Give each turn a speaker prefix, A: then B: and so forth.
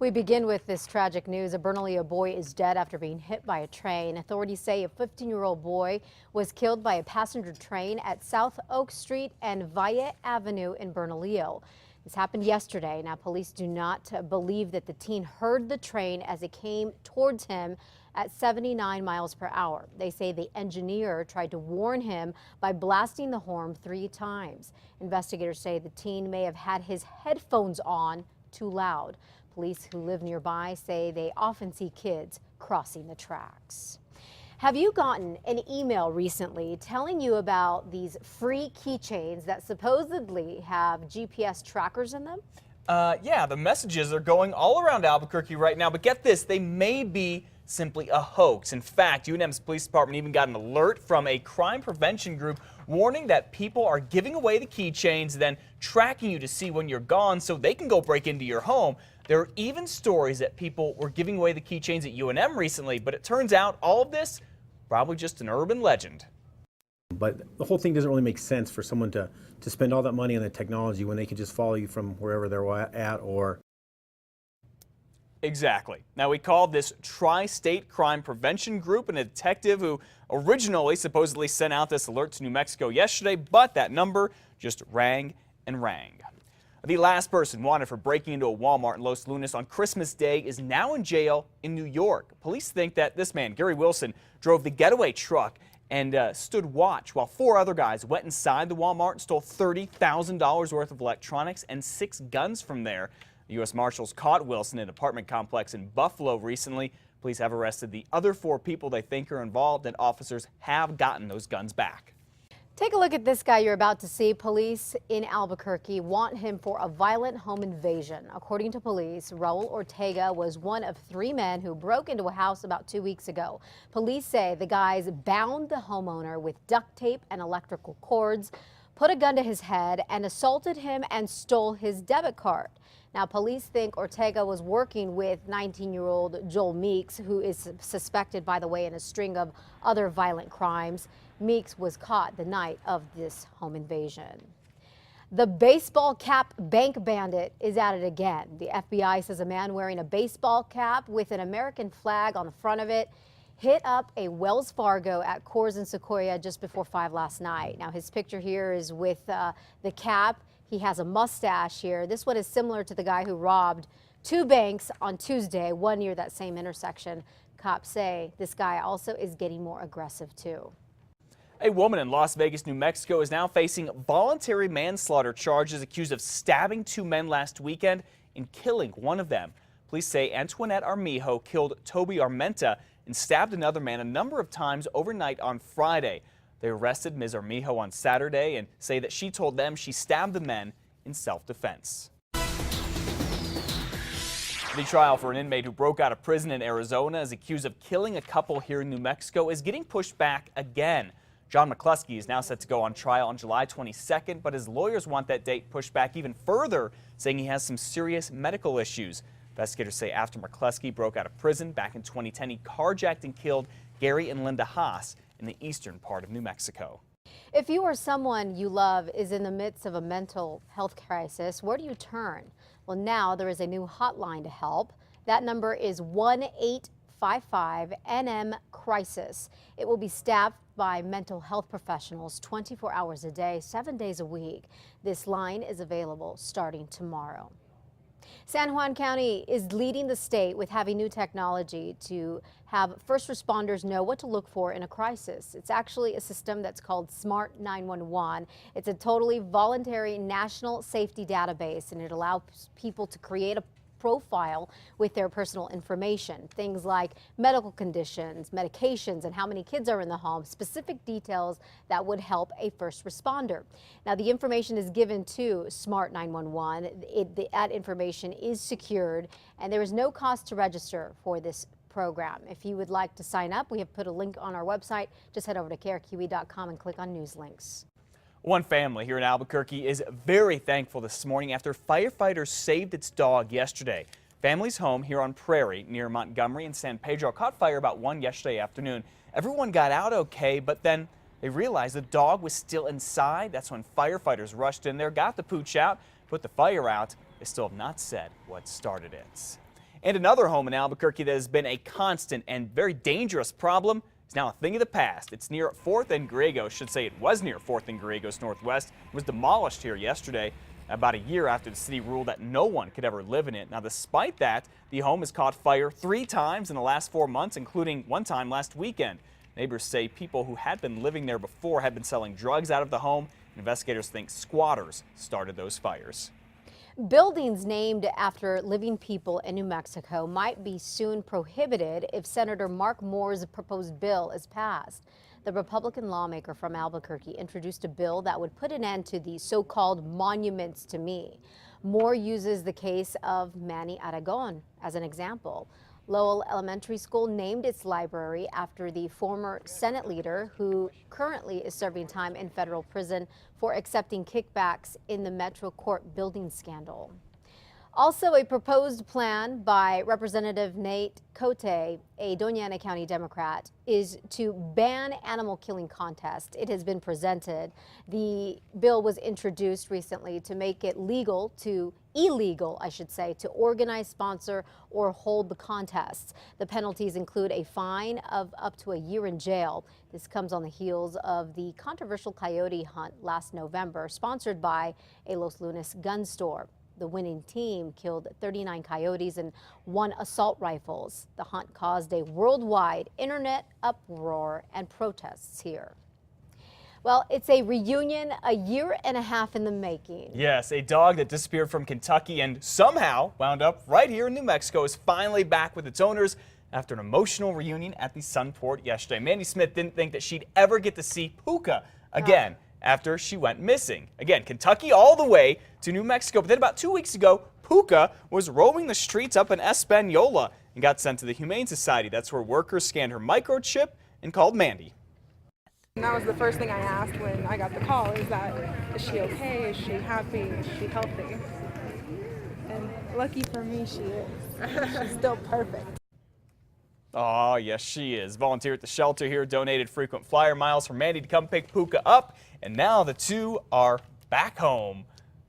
A: We begin with this tragic news. A Bernalillo boy is dead after being hit by a train. Authorities say a 15-year-old boy was killed by a passenger train at South Oak Street and Valle Avenue in Bernalillo. This happened yesterday. Now, police do not believe that the teen heard the train as it came towards him at 79 miles per hour. They say the engineer tried to warn him by blasting the horn 3 times. Investigators say the teen may have had his headphones on too loud. Police who live nearby say they often see kids crossing the tracks. Have you gotten an email recently telling you about these free keychains that supposedly have GPS trackers in them?
B: Yeah, the messages are going all around Albuquerque right now, but get this, they may be simply a hoax. In fact, UNM's police department even got an alert from a crime prevention group warning that people are giving away the keychains, then tracking you to see when you're gone so they can go break into your home. There are even stories that people were giving away the keychains at UNM recently, but it turns out all of this probably just an urban legend.
C: But the whole thing doesn't really make sense for someone to spend all that money on the technology when they can just follow you from wherever they're at or...
B: Exactly. Now, we called this Tri-State Crime Prevention Group and a detective who originally supposedly sent out this alert to New Mexico yesterday, but that number just rang and rang. The last person wanted for breaking into a Walmart in Los Lunas on Christmas Day is now in jail in New York. Police think that this man, Gary Wilson, drove the getaway truck and stood watch while 4 other guys went inside the Walmart and stole $30,000 worth of electronics and 6 guns from there. The U.S. Marshals caught Wilson in an apartment complex in Buffalo recently. Police have arrested the other 4 people they think are involved, and officers have gotten those guns back.
A: Take a look at this guy you're about to see. Police in Albuquerque want him for a violent home invasion. According to police, Raul Ortega was one of 3 men who broke into a house about 2 weeks ago. Police say the guys bound the homeowner with duct tape and electrical cords, put a gun to his head, and assaulted him and stole his debit card. Now, police think Ortega was working with 19-year-old Joel Meeks, who is suspected, by the way, in a string of other violent crimes. Meeks was caught the night of this home invasion. The baseball cap bank bandit is at it again. The FBI says a man wearing a baseball cap with an American flag on the front of it hit up a Wells Fargo at Coors and Sequoia just before 5 last night. Now, his picture here is with the cap. He has a mustache here. This one is similar to the guy who robbed 2 banks on Tuesday, one near that same intersection. Cops say this guy also is getting more aggressive too.
B: A woman in Las Vegas, New Mexico is now facing voluntary manslaughter charges, accused of stabbing 2 men last weekend and killing one of them. Police say Antoinette Armijo killed Toby Armenta and stabbed another man a number of times overnight on Friday. They arrested Ms. Armijo on Saturday and say that she told them she stabbed the men in self-defense. The trial for an inmate who broke out of prison in Arizona is accused of killing a couple here in New Mexico is getting pushed back again. John McCluskey is now set to go on trial on July 22nd, but his lawyers want that date pushed back even further, saying he has some serious medical issues. Investigators say after McCluskey broke out of prison back in 2010, he carjacked and killed Gary and Linda Haas in the eastern part of New Mexico.
A: If you or someone you love is in the midst of a mental health crisis, where do you turn? Well, now there is a new hotline to help. That number is 1-855-NM-CRISIS. It will be staffed by mental health professionals 24 hours a day, 7 days a week. This line is available starting tomorrow. San Juan County is leading the state with having new technology to have first responders know what to look for in a crisis. It's actually a system that's called Smart 911. It's a totally voluntary national safety database, and it allows people to create a profile with their personal information. Things like medical conditions, medications, and how many kids are in the home, specific details that would help a first responder. Now, the information is given to Smart 911. That information is secured, and there is no cost to register for this program. If you would like to sign up, we have put a link on our website. Just head over to KRQE.com and click on news links.
B: One family here in Albuquerque is very thankful this morning after firefighters saved its dog yesterday. Family's home here on Prairie near Montgomery and San Pedro caught fire about 1 yesterday afternoon. Everyone got out okay, but then they realized the dog was still inside. That's when firefighters rushed in there, got the pooch out, put the fire out. They still have not said what started it. And another home in Albuquerque that has been a constant and very dangerous problem is now a thing of the past. It's near 4th and Griegos. Should say it was near 4th and Griegos Northwest. It was demolished here yesterday, about a year after the city ruled that no one could ever live in it. Now, despite that, the home has caught fire 3 times in the last 4 months, including one time last weekend. Neighbors say people who had been living there before had been selling drugs out of the home. Investigators think squatters started those fires.
A: Buildings named after living people in New Mexico might be soon prohibited if Senator Mark Moore's proposed bill is passed. The Republican lawmaker from Albuquerque introduced a bill that would put an end to the so-called monuments to me. Moore uses the case of Manny Aragon as an example. Lowell Elementary School named its library after the former Senate leader who currently is serving time in federal prison for accepting kickbacks in the Metro Court building scandal. Also, a proposed plan by Representative Nate Cote, a Doña Ana County Democrat, is to ban animal killing contests. It has been presented. The bill was introduced recently to make it illegal, I should say, to organize, sponsor, or hold the contests. The penalties include a fine of up to a year in jail. This comes on the heels of the controversial coyote hunt last November, sponsored by a Los Lunas gun store. The winning team killed 39 coyotes and 1 assault rifles. The hunt caused a worldwide internet uproar and protests here. Well, it's a reunion a year and a half in the making.
B: Yes, a dog that disappeared from Kentucky and somehow wound up right here in New Mexico is finally back with its owners after an emotional reunion at the Sunport yesterday. Mandy Smith didn't think that she'd ever get to see Puka again. After she went missing. Again, Kentucky all the way to New Mexico. But then about 2 weeks ago, Puka was roaming the streets up in Espanola and got sent to the Humane Society. That's where workers scanned her microchip and called Mandy.
D: And that was the first thing I asked when I got the call, is she okay? Is she happy? Is she healthy? And lucky for me, she is. She's still perfect.
B: Oh, yes, she is. Volunteer at the shelter here donated frequent flyer miles for Mandy to come pick Puka up, and now the two are back home.